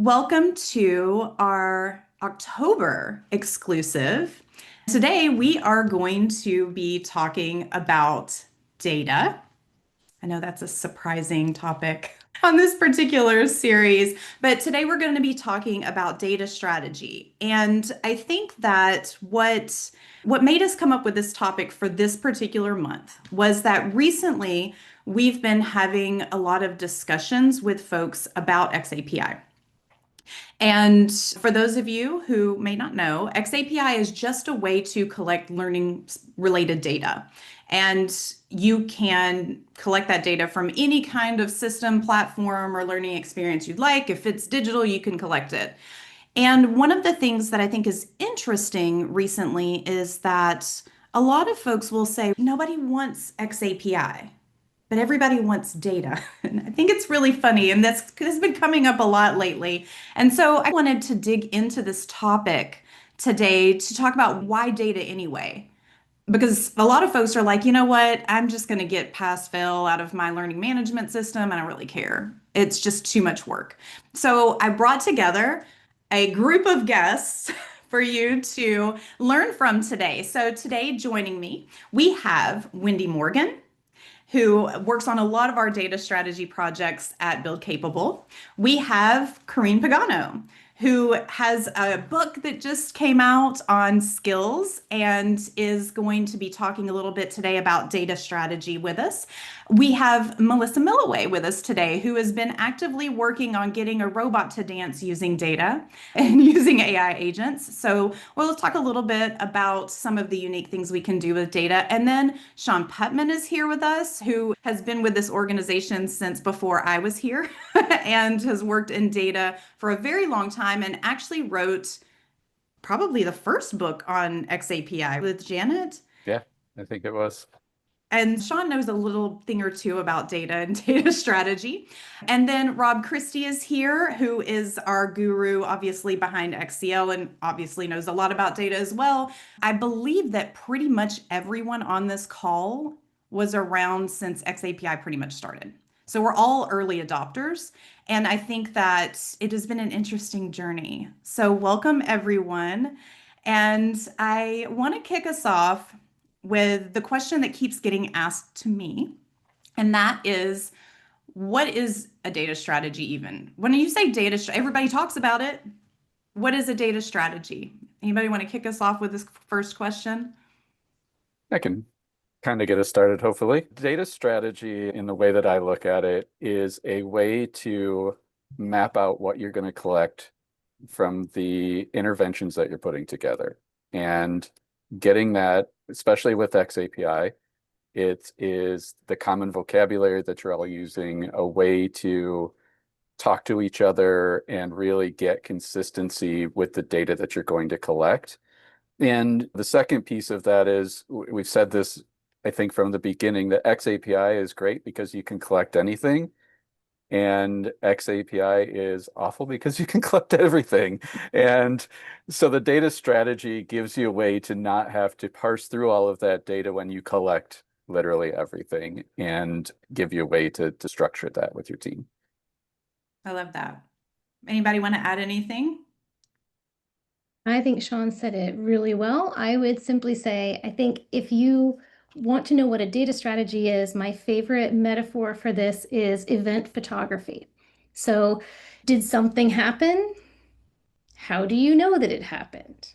Welcome to our October exclusive. Today, we are going to be talking about data. I know that's a surprising topic on this particular series, but today we're going to be talking about data strategy. And I think that what made us come up with this topic for this particular month was that recently we've been having a lot of discussions with folks about XAPI. And for those of you who may not know, XAPI is just a way to collect learning related data. And you can collect that data from any kind of system, platform, or learning experience you'd like. If it's digital, you can collect it. And one of the things that I think is interesting recently is that a lot of folks will say, nobody wants XAPI, but everybody wants data. And I think it's really funny, and that's has been coming up a lot lately. And so I wanted to dig into this topic today to talk about why data anyway. Because a lot of folks are like, you know what, I'm just going to get pass fail out of my learning management system. I don't really care. It's just too much work. So I brought together a group of guests for you to learn from today. So today, joining me, we have Wendy Morgan, who works on a lot of our data strategy projects at Build Capable. We have Koreen Pagano, who has a book that just came out on skills and is going to be talking a little bit today about data strategy with us. We have Melissa Milloway with us today, who has been actively working on getting a robot to dance using data and using AI agents. So we'll talk a little bit about some of the unique things we can do with data. And then Sean Putman is here with us, who has been with this organization since before I was here and has worked in data for a very long time and actually wrote probably the first book on XAPI with Janet. Yeah, I think it was. And Sean knows a little thing or two about data and data strategy. And then Rob Christie is here, who is our guru, obviously behind XCL and obviously knows a lot about data as well. I believe that pretty much everyone on this call was around since XAPI pretty much started. So we're all early adopters. And I think that it has been an interesting journey. So welcome, everyone. And I want to kick us off with the question that keeps getting asked to me, and that is, what is a data strategy even? When you say data, everybody talks about it. What is a data strategy? Anybody want to kick us off with this first question? I can kind of get us started, hopefully. Data strategy, in the way that I look at it, is a way to map out what you're going to collect from the interventions that you're putting together. And getting that, especially with XAPI, it is the common vocabulary that you're all using, a way to talk to each other and really get consistency with the data that you're going to collect. And the second piece of that is, we've said this, I think, from the beginning, that XAPI is great because you can collect anything. And XAPI is awful because you can collect everything. And so the data strategy gives you a way to not have to parse through all of that data when you collect literally everything, and give you a way to structure that with your team. I love that. Anybody want to add anything? I think Sean said it really well. I would simply say, I think if you want to know what a data strategy is, my favorite metaphor for this is event photography. So, did something happen? How do you know that it happened?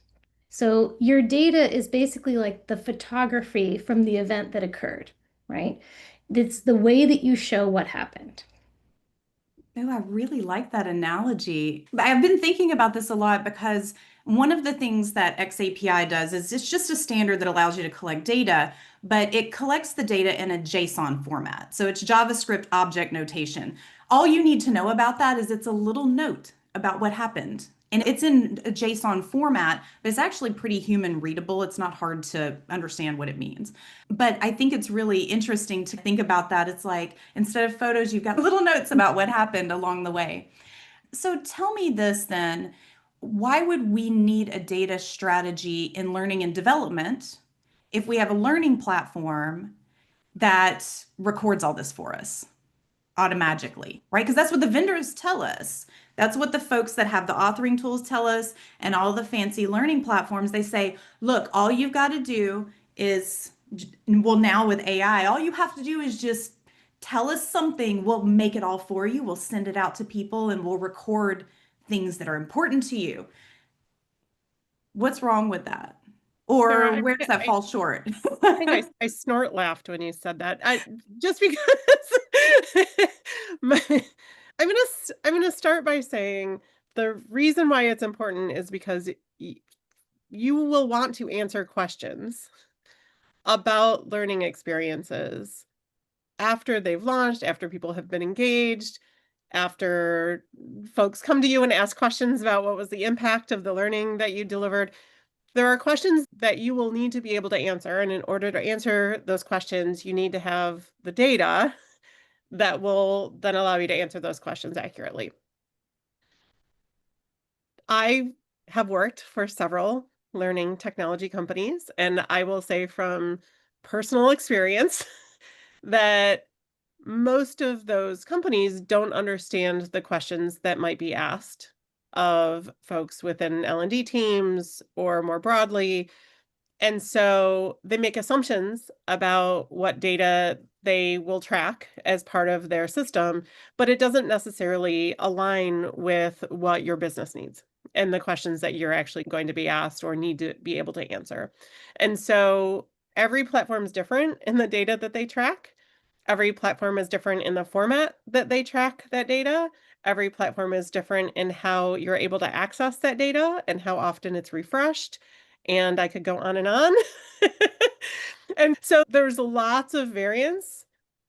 So, your data is basically like the photography from the event that occurred, right? It's the way that you show what happened. Oh, I really like that analogy. I've been thinking about this a lot because one of the things that XAPI does is it's just a standard that allows you to collect data, but it collects the data in a JSON format. So it's JavaScript object notation. All you need to know about that is it's a little note about what happened. And it's in a JSON format, but it's actually pretty human readable. It's not hard to understand what it means. But I think it's really interesting to think about that. It's like instead of photos, you've got little notes about what happened along the way. So tell me this then, why would we need a data strategy in learning and development if we have a learning platform that records all this for us automatically, right? Because that's what the vendors tell us. That's what the folks that have the authoring tools tell us, and all the fancy learning platforms. They say, look, all you've got to do is, well, now with AI, all you have to do is just tell us something. We'll make it all for you. We'll send it out to people and we'll record things that are important to you. What's wrong with that? Or Sarah, where does that fall short? I think I snort laughed when you said that. Just because I'm gonna start by saying the reason why it's important is because you will want to answer questions about learning experiences after they've launched, after people have been engaged, after folks come to you and ask questions about what was the impact of the learning that you delivered. There are questions that you will need to be able to answer. And in order to answer those questions, you need to have the data that will then allow you to answer those questions accurately. I have worked for several learning technology companies, and I will say from personal experience that most of those companies don't understand the questions that might be asked of folks within L&D teams or more broadly. And so they make assumptions about what data they will track as part of their system, but it doesn't necessarily align with what your business needs and the questions that you're actually going to be asked or need to be able to answer. And so every platform is different in the data that they track. Every platform is different in the format that they track that data. Every platform is different in how you're able to access that data and how often it's refreshed. And I could go on and on. And so there's lots of variance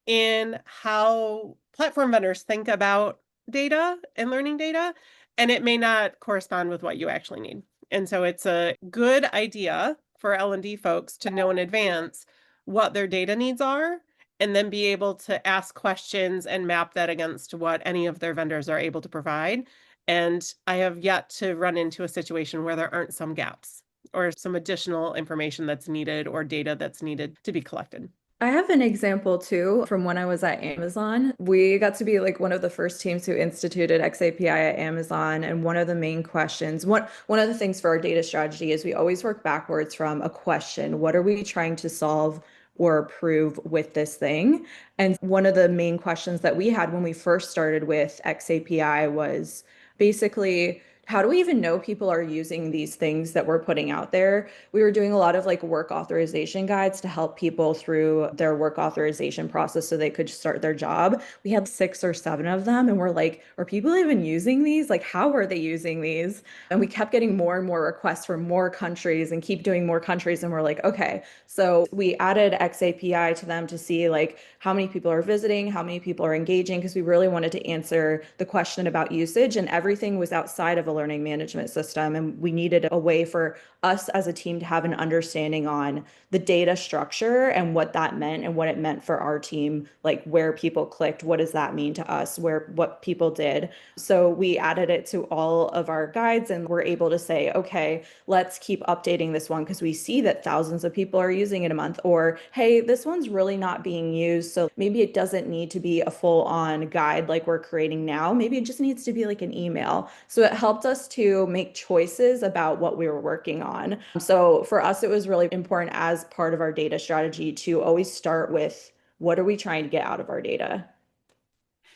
in how platform vendors think about data and learning data, and it may not correspond with what you actually need. And so it's a good idea for L&D folks to know in advance what their data needs are, and then be able to ask questions and map that against what any of their vendors are able to provide. And I have yet to run into a situation where there aren't some gaps or some additional information that's needed or data that's needed to be collected. I have an example too from when I was at Amazon. We got to be like one of the first teams who instituted XAPI at Amazon. And one of the main questions, one of the things for our data strategy is we always work backwards from a question. What are we trying to solve or prove with this thing? And one of the main questions that we had when we first started with XAPI was basically, how do we even know people are using these things that we're putting out there? We were doing a lot of like work authorization guides to help people through their work authorization process so they could start their job. We had 6 or 7 of them, and we're like, are people even using these? Like, how are they using these? And we kept getting more and more requests from more countries and keep doing more countries. And we're like, okay, so we added XAPI to them to see like how many people are visiting, how many people are engaging, because we really wanted to answer the question about usage, and everything was outside of a learning management system. And we needed a way for us as a team to have an understanding on the data structure and what that meant and what it meant for our team, like where people clicked, what does that mean to us, what people did. So we added it to all of our guides, and we're able to say, okay, let's keep updating this one because we see that thousands of people are using it a month, or hey, this one's really not being used, so maybe it doesn't need to be a full-on guide like we're creating now. Maybe it just needs to be like an email. So it helped us to make choices about what we were working on. So for us, it was really important as part of our data strategy to always start with, what are we trying to get out of our data?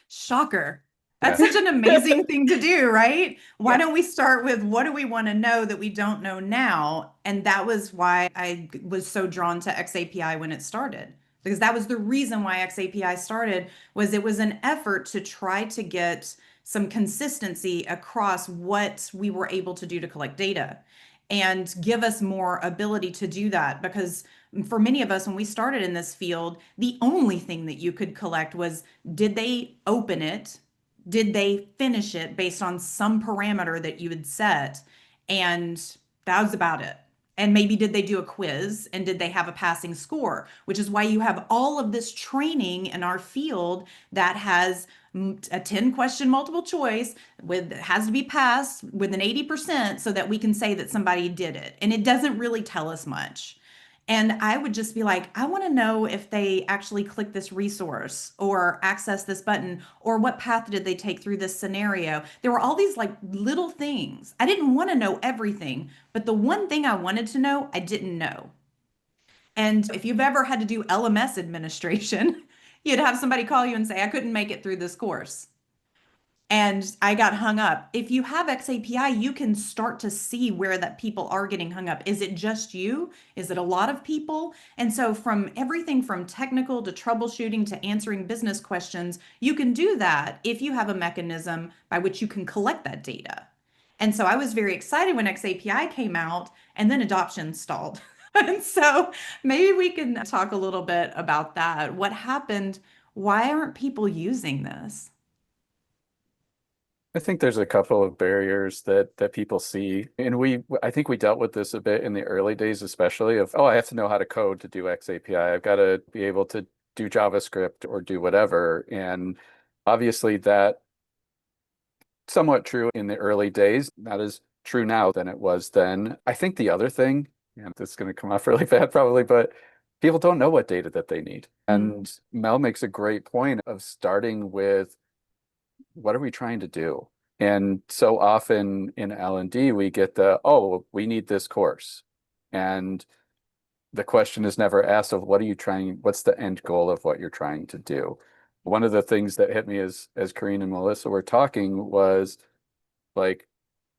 Shocker. That's such an amazing thing to do, right? Why Yeah. don't we start with, what do we want to know that we don't know now? And that was why I was so drawn to XAPI when it started, because that was the reason why XAPI started, was it was an effort to try to get some consistency across what we were able to do to collect data and give us more ability to do that. Because for many of us, when we started in this field, the only thing that you could collect was, did they open it? Did they finish it based on some parameter that you had set? And that was about it. And maybe did they do a quiz, and did they have a passing score? Which is why you have all of this training in our field that has a 10-question multiple choice with, has to be passed with an 80% so that we can say that somebody did it. And it doesn't really tell us much. And I would just be like, I want to know if they actually click this resource or access this button, or what path did they take through this scenario. There were all these like little things. I didn't want to know everything, but the one thing I wanted to know, I didn't know. And if you've ever had to do LMS administration, you'd have somebody call you and say, I couldn't make it through this course. And I got hung up. If you have XAPI, you can start to see where that people are getting hung up. Is it just you? Is it a lot of people? And so from everything from technical to troubleshooting to answering business questions, you can do that if you have a mechanism by which you can collect that data. And so I was very excited when XAPI came out, and then adoption stalled. And so maybe we can talk a little bit about that. What happened? Why aren't people using this? I think there's a couple of barriers that people see, and I think we dealt with this a bit in the early days, especially of, oh, I have to know how to code to do XAPI. I've got to be able to do JavaScript or do whatever. And obviously that somewhat true in the early days, not as true now than it was then. I think the other thing, and this is going to come off really bad probably, but people don't know what data that they need. And Mel makes a great point of starting with, what are we trying to do? And so often in L&D, we get oh, we need this course. And the question is never asked of what's the end goal of what you're trying to do? One of the things that hit me as Koreen and Melissa were talking was, like,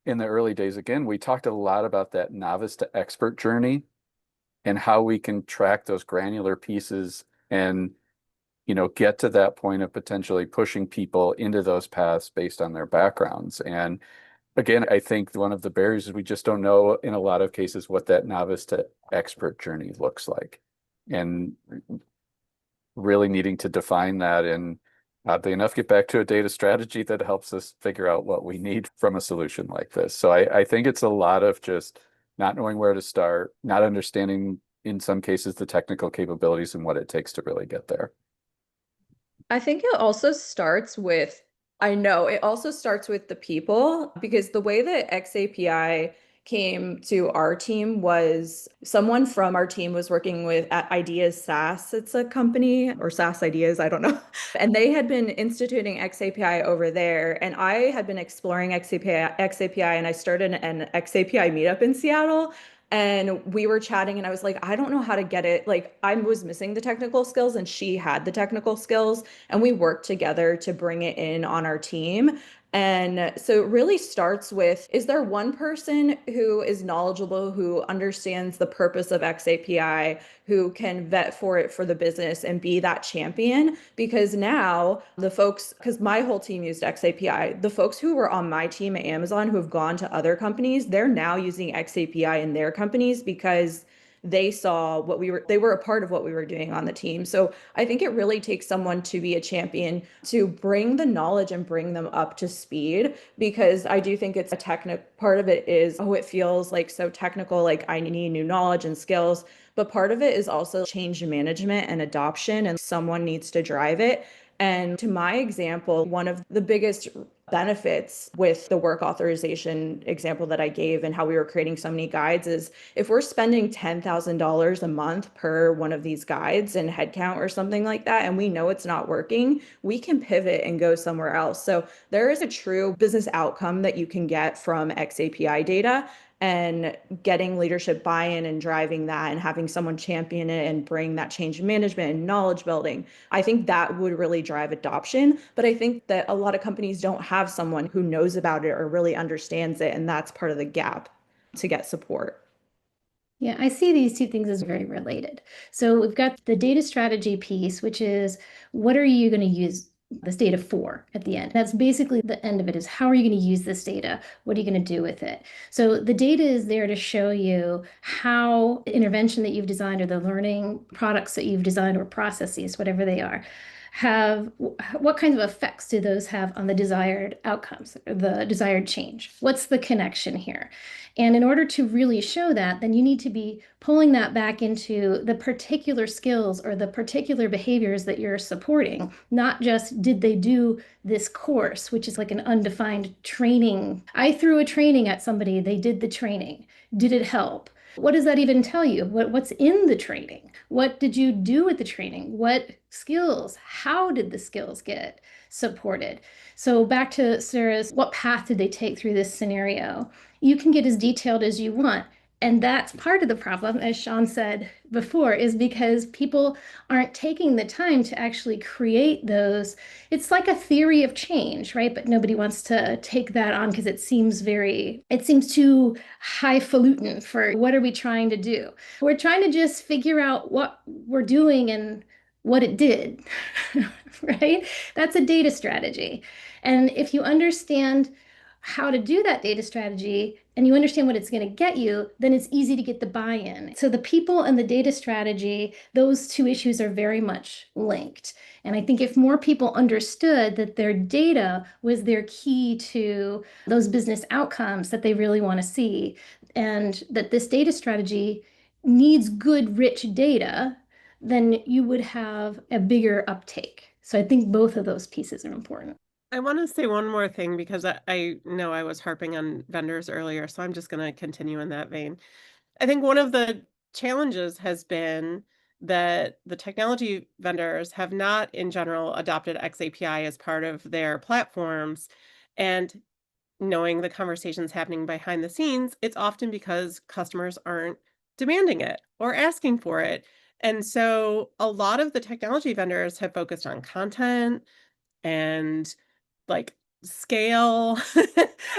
in the early days, again, we talked a lot about that novice to expert journey and how we can track those granular pieces and get to that point of potentially pushing people into those paths based on their backgrounds. And again, I think one of the barriers is we just don't know in a lot of cases what that novice to expert journey looks like. And really needing to define that, and oddly enough, get back to a data strategy that helps us figure out what we need from a solution like this. So I think it's a lot of just not knowing where to start, not understanding in some cases the technical capabilities and what it takes to really get there. I think it also starts with, I know it also starts with the people, because the way that XAPI came to our team was someone from our team was working at Ideas SaaS. It's a company, or SaaS Ideas, I don't know. And they had been instituting XAPI over there. And I had been exploring XAPI, and I started an XAPI meetup in Seattle. And we were chatting, and I was like, I don't know how to get it. Like, I was missing the technical skills and she had the technical skills, and we worked together to bring it in on our team. And so it really starts with, is there one person who is knowledgeable, who understands the purpose of XAPI, who can vet for it for the business and be that champion? Because now the folks, because my whole team used XAPI, the folks who were on my team at Amazon who have gone to other companies, they're now using XAPI in their companies because they saw they were a part of what we were doing on the team. So I think it really takes someone to be a champion, to bring the knowledge and bring them up to speed, because I do think it's a technical part of it is, oh, it feels like so technical, like I need new knowledge and skills. But part of it is also change management and adoption, and someone needs to drive it. And to my example, one of the biggest benefits with the work authorization example that I gave and how we were creating so many guides is, if we're spending $10,000 a month per one of these guides in headcount or something like that, and we know it's not working, we can pivot and go somewhere else. So there is a true business outcome that you can get from XAPI data, and getting leadership buy-in and driving that and having someone champion it and bring that change management and knowledge building. I think that would really drive adoption. But I think that a lot of companies don't have someone who knows about it or really understands it. And that's part of the gap to get support. Yeah, I see these two things as very related. So we've got the data strategy piece, which is, what are you going to use this data for at the end? That's basically the end of it, is how are you going to use this data? What are you going to do with it? So the data is there to show you how the intervention that you've designed, or the learning products that you've designed, or processes, whatever they are, what kinds of effects do those have on the desired outcomes, the desired change? What's the connection here? And in order to really show that, then you need to be pulling that back into the particular skills or the particular behaviors that you're supporting, not just did they do this course, which is like an undefined training. I threw a training at somebody, they did the training. Did it help? What does that even tell you? What's in the training? What did you do with the training? What skills? How did the skills get supported? So back to Sarah's, what path did they take through this scenario? You can get as detailed as you want. And that's part of the problem, as Sean said before, is because people aren't taking the time to actually create those. It's like a theory of change, right? But nobody wants to take that on because it seems too highfalutin for what are we trying to do? We're trying to just figure out what we're doing and what it did, right? That's a data strategy. And if you understand how to do that data strategy and you understand what it's going to get you, then it's easy to get the buy-in. So the people and the data strategy, those two issues are very much linked. And I think if more people understood that their data was their key to those business outcomes that they really want to see, and that this data strategy needs good, rich data, then you would have a bigger uptake. So I think both of those pieces are important. I want to say one more thing because I know I was harping on vendors earlier, so I'm just going to continue in that vein. I think one of the challenges has been that the technology vendors have not, in general, adopted XAPI as part of their platforms. And knowing the conversations happening behind the scenes, it's often because customers aren't demanding it or asking for it. And so a lot of the technology vendors have focused on content and like scale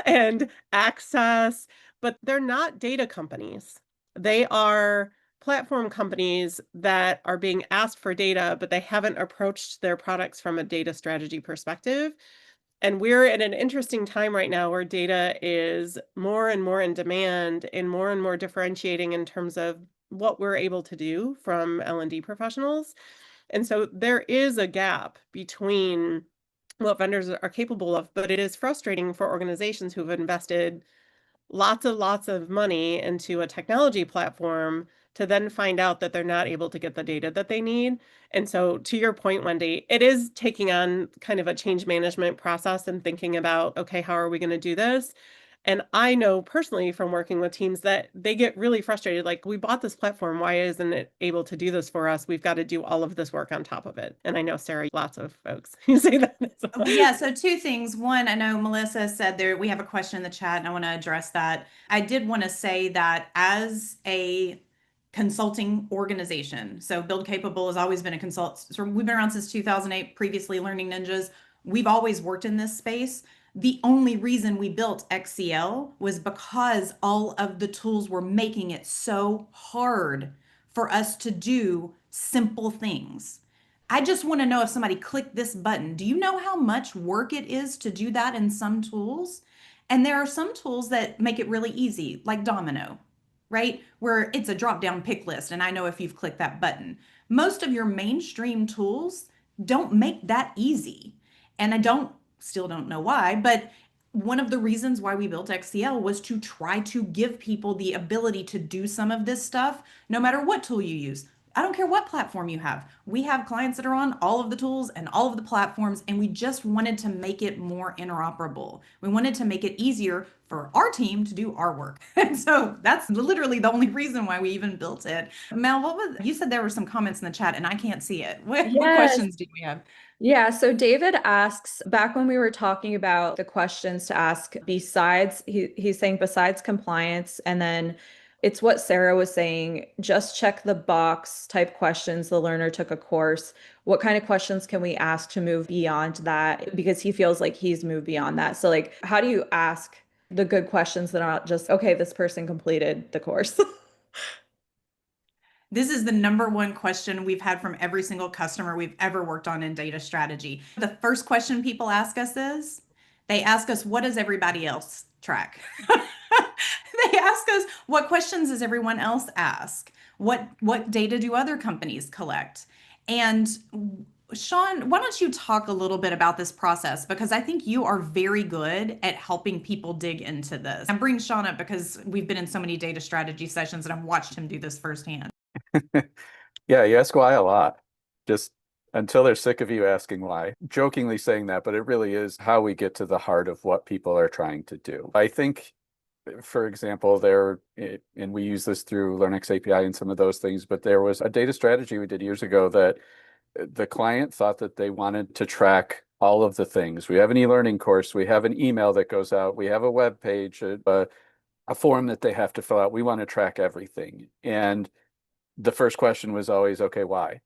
and access, but they're not data companies. They are platform companies that are being asked for data, but they haven't approached their products from a data strategy perspective. And we're in an interesting time right now where data is more and more in demand and more differentiating in terms of what we're able to do from L&D professionals. And so there is a gap between what vendors are capable of, but it is frustrating for organizations who've invested lots of money into a technology platform to then find out that they're not able to get the data that they need. And so to your point, Wendy, it is taking on kind of a change management process and thinking about, okay, how are we going to do this? And I know personally from working with teams that they get really frustrated. Like, we bought this platform. Why isn't it able to do this for us? We've got to do all of this work on top of it. And I know, Sarah, lots of folks who say that as well. Yeah, so two things. One, I know Melissa said there, we have a question in the chat and I want to address that. I did want to say that as a consulting organization, so Build Capable has always been a consult. So we've been around since 2008, previously Learning Ninjas. We've always worked in this space. The only reason we built XCL was because all of the tools were making it so hard for us to do simple things. I just want to know if somebody clicked this button. Do you know how much work it is to do that in some tools? And there are some tools that make it really easy, like Domino, right? Where it's a drop-down pick list, and I know if you've clicked that button. Most of your mainstream tools don't make that easy. And still don't know why, but one of the reasons why we built XCL was to try to give people the ability to do some of this stuff, no matter what tool you use. I don't care what platform you have. We have clients that are on all of the tools and all of the platforms, and we just wanted to make it more interoperable. We wanted to make it easier for our team to do our work. And so that's literally the only reason why we even built it. Mel, you said there were some comments in the chat and I can't see it. What questions do we have? Yeah, so David asks, back when we were talking about the questions to ask besides, he's saying besides compliance, and then it's what Sarah was saying, just check the box type questions. The learner took a course. What kind of questions can we ask to move beyond that? Because he feels like he's moved beyond that. So like, how do you ask the good questions that are not just, okay, this person completed the course? This is the number one question we've had from every single customer we've ever worked on in data strategy. The first question people ask us is, they ask us, what does everybody else track? They ask us, what questions does everyone else ask? What data do other companies collect? And Sean, why don't you talk a little bit about this process? Because I think you are very good at helping people dig into this. I'm bringing Sean up because we've been in so many data strategy sessions and I've watched him do this firsthand. Yeah, you ask why a lot, just until they're sick of you asking why. Jokingly saying that, but it really is how we get to the heart of what people are trying to do. I think for example, and we use this through LearnX API and some of those things, but there was a data strategy we did years ago that the client thought that they wanted to track all of the things. We have an e-learning course, we have an email that goes out, we have a web page, a form that they have to fill out. We want to track everything. And the first question was always, okay, why?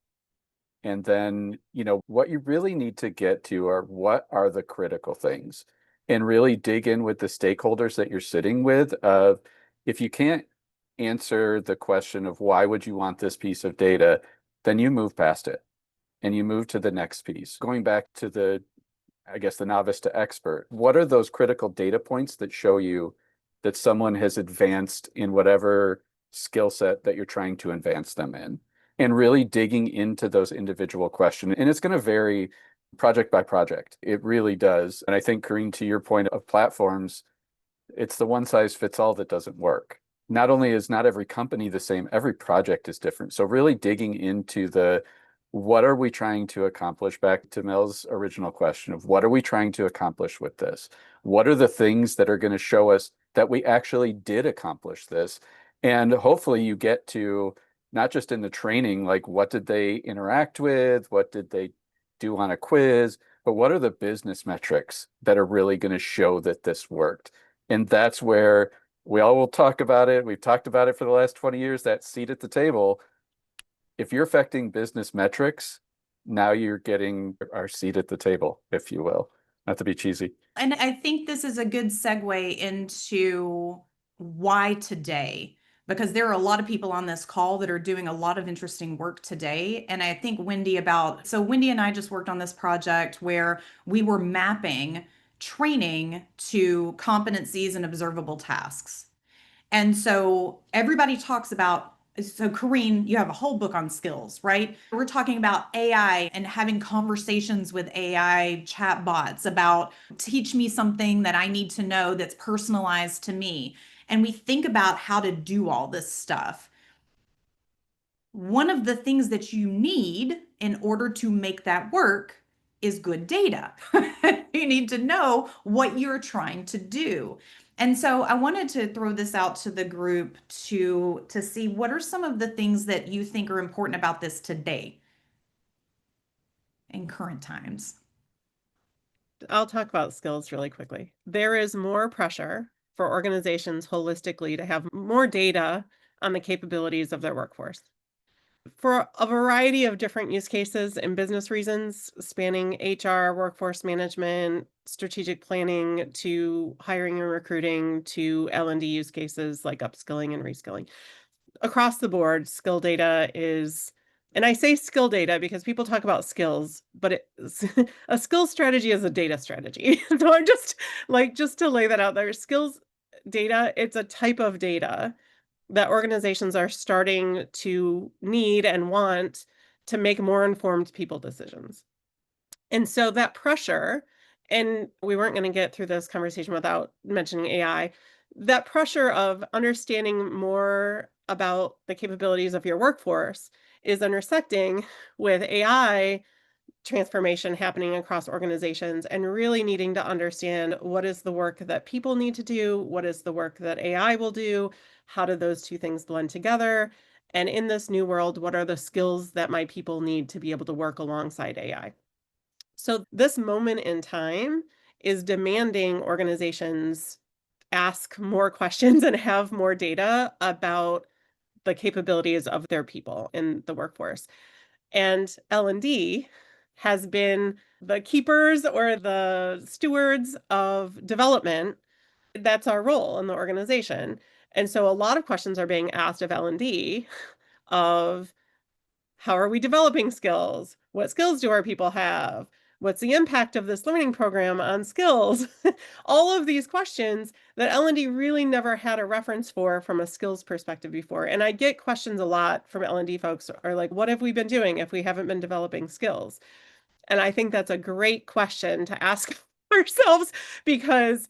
And then, what you really need to get to are what are the critical things, and really dig in with the stakeholders that you're sitting with. If you can't answer the question of why would you want this piece of data, then you move past it and you move to the next piece. Going back to the novice to expert, what are those critical data points that show you that someone has advanced in whatever skill set that you're trying to advance them in? And really digging into those individual questions. And it's going to vary project by project. It really does. And I think, Koreen, to your point of platforms, it's the one size fits all that doesn't work. Not only is not every company the same, every project is different. So really digging into what are we trying to accomplish, back to Mel's original question of what are we trying to accomplish with this? What are the things that are going to show us that we actually did accomplish this? And hopefully you get to not just in the training, like what did they interact with? What did they do on a quiz? But what are the business metrics that are really going to show that this worked? And that's where we all will talk about it. We've talked about it for the last 20 years, that seat at the table. If you're affecting business metrics, now you're getting our seat at the table, if you will, not to be cheesy. And I think this is a good segue into why today, because there are a lot of people on this call that are doing a lot of interesting work today. And I think Wendy and I just worked on this project where we were mapping training to competencies and observable tasks. And so everybody talks about, so Koreen, you have a whole book on skills, right? We're talking about AI and having conversations with AI chatbots about teach me something that I need to know that's personalized to me. And we think about how to do all this stuff. One of the things that you need in order to make that work is good data. You need to know what you're trying to do. And so I wanted to throw this out to the group to see what are some of the things that you think are important about this today in current times. I'll talk about skills really quickly. There is more pressure for organizations holistically to have more data on the capabilities of their workforce. For a variety of different use cases and business reasons, spanning HR, workforce management, strategic planning, to hiring and recruiting, to L&D use cases like upskilling and reskilling. Across the board, skill data is, and I say skill data because people talk about skills, but a skill strategy is a data strategy. So I'm just to lay that out there, skills data, it's a type of data that organizations are starting to need and want to make more informed people decisions. And so that pressure, and we weren't going to get through this conversation without mentioning AI, that pressure of understanding more about the capabilities of your workforce is intersecting with AI transformation happening across organizations and really needing to understand what is the work that people need to do, what is the work that AI will do, how do those two things blend together, and in this new world, what are the skills that my people need to be able to work alongside AI. So this moment in time is demanding organizations ask more questions and have more data about the capabilities of their people in the workforce. And L&D has been the keepers or the stewards of development. That's our role in the organization. And so a lot of questions are being asked of L&D of how are we developing skills? What skills do our people have? What's the impact of this learning program on skills? All of these questions that L&D really never had a reference for from a skills perspective before. And I get questions a lot from L&D folks are like, what have we been doing if we haven't been developing skills? And I think that's a great question to ask ourselves, because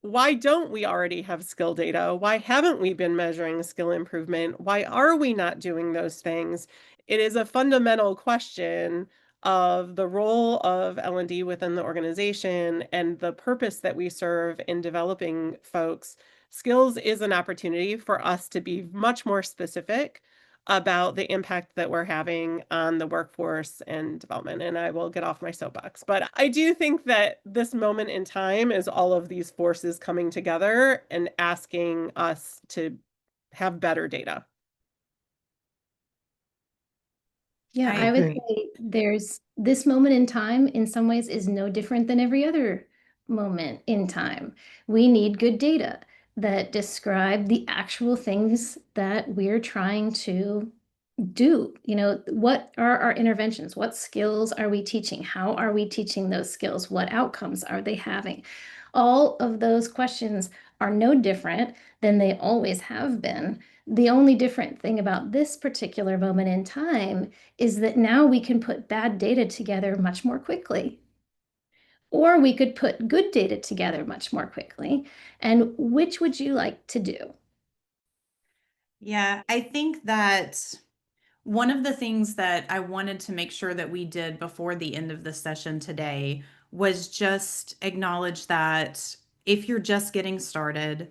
why don't we already have skill data? Why haven't we been measuring skill improvement? Why are we not doing those things? It is a fundamental question of the role of L&D within the organization and the purpose that we serve in developing folks skills is an opportunity for us to be much more specific about the impact that we're having on the workforce and development. And I will get off my soapbox. But I do think that this moment in time is all of these forces coming together and asking us to have better data. Yeah, I I would agree. say there's this moment in time in some ways is no different than every other moment in time. We need good data that describe the actual things that we're trying to do. What are our interventions? What skills are we teaching? How are we teaching those skills? What outcomes are they having? All of those questions are no different than they always have been. The only different thing about this particular moment in time is that now we can put bad data together much more quickly. Or we could put good data together much more quickly. And which would you like to do? Yeah, I think that one of the things that I wanted to make sure that we did before the end of the session today was just acknowledge that if you're just getting started,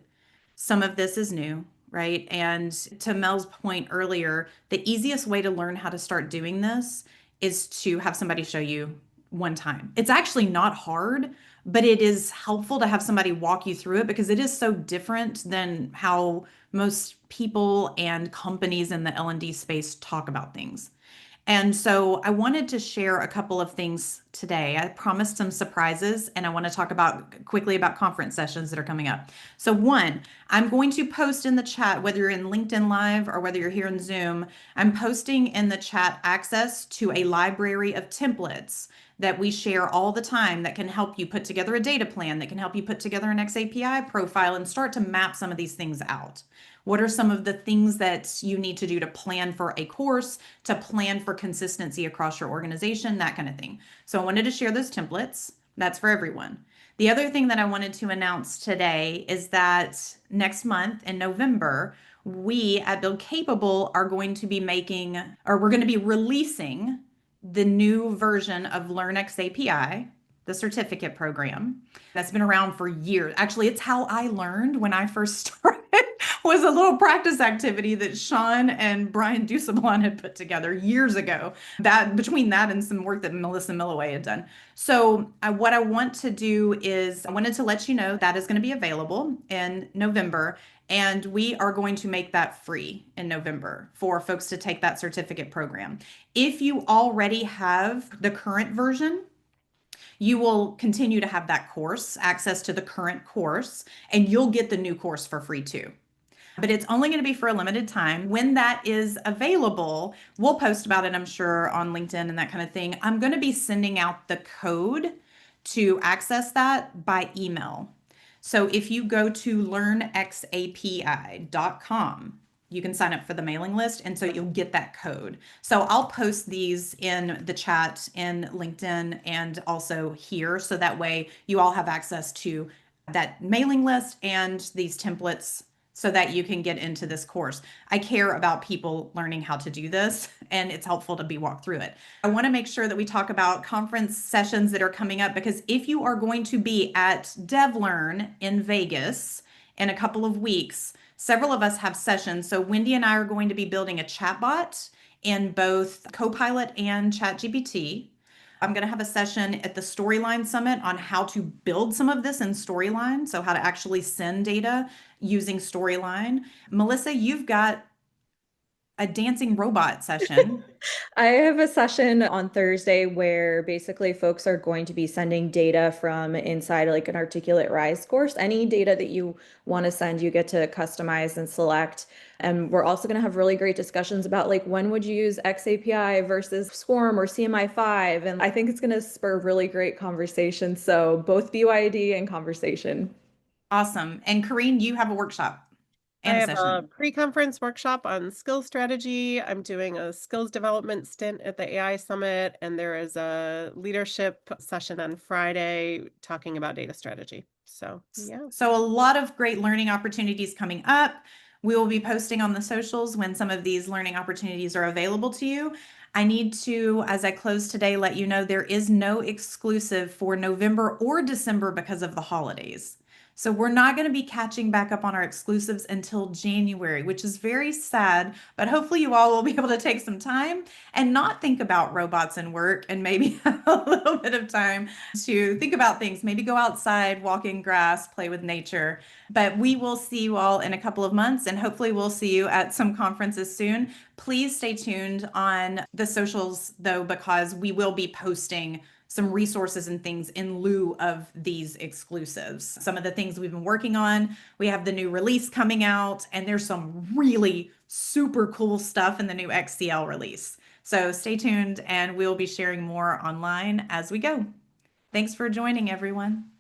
some of this is new, right? And to Mel's point earlier, the easiest way to learn how to start doing this is to have somebody show you one time. It's actually not hard, but it is helpful to have somebody walk you through it because it is so different than how most people and companies in the L&D space talk about things. And so I wanted to share a couple of things today. I promised some surprises, and I want to talk quickly about conference sessions that are coming up. So one, I'm going to post in the chat, whether you're in LinkedIn Live or whether you're here in Zoom, I'm posting in the chat access to a library of templates that we share all the time that can help you put together a data plan, that can help you put together an XAPI profile and start to map some of these things out. What are some of the things that you need to do to plan for a course, to plan for consistency across your organization, that kind of thing. So I wanted to share those templates. That's for everyone. The other thing that I wanted to announce today is that next month in November, we at Build Capable are going to be we're going to be releasing the new version of LearnX API, the certificate program that's been around for years. Actually, it's how I learned when I first started. Was a little practice activity that Sean and Brian Dusablon had put together years ago. That between that and some work that Melissa Milloway had done. So what I want to do is I wanted to let you know that is going to be available in November. And we are going to make that free in November for folks to take that certificate program. If you already have the current version, you will continue to have that course, access to the current course, and you'll get the new course for free too. But it's only going to be for a limited time. When that is available, we'll post about it, I'm sure, on LinkedIn and that kind of thing. I'm going to be sending out the code to access that by email. So if you go to learnxapi.com, you can sign up for the mailing list, and so you'll get that code. So I'll post these in the chat in LinkedIn and also here, so that way you all have access to that mailing list and these templates so that you can get into this course. I care about people learning how to do this, and it's helpful to be walked through it. I want to make sure that we talk about conference sessions that are coming up, because if you are going to be at DevLearn in Vegas in a couple of weeks, several of us have sessions. So Wendy and I are going to be building a chatbot in both Copilot and ChatGPT. I'm going to have a session at the Storyline Summit on how to build some of this in Storyline, so how to actually send data using Storyline. Melissa, you've got a dancing robot session. I have a session on Thursday where basically folks are going to be sending data from inside like an Articulate Rise course. Any data that you want to send, you get to customize and select. And we're also going to have really great discussions about like when would you use XAPI versus Swarm or CMI5. And I think it's going to spur really great conversation. So both BYD and conversation. Awesome. And Koreen, you have a workshop I and a have a session. pre-conference workshop on skills strategy. I'm doing a skills development stint at the AI Summit, and there is a leadership session on Friday talking about data strategy. So, yeah. So a lot of great learning opportunities coming up. We will be posting on the socials when some of these learning opportunities are available to you. I need to, as I close today, let you know there is no exclusive for November or December because of the holidays. So we're not going to be catching back up on our exclusives until January, which is very sad, but hopefully you all will be able to take some time and not think about robots and work and maybe have a little bit of time to think about things, maybe go outside, walk in grass, play with nature. But we will see you all in a couple of months, and hopefully we'll see you at some conferences soon. Please stay tuned on the socials though, because we will be posting some resources and things in lieu of these exclusives. Some of the things we've been working on, we have the new release coming out, and there's some really super cool stuff in the new XCL release. So stay tuned, and we'll be sharing more online as we go. Thanks for joining, everyone.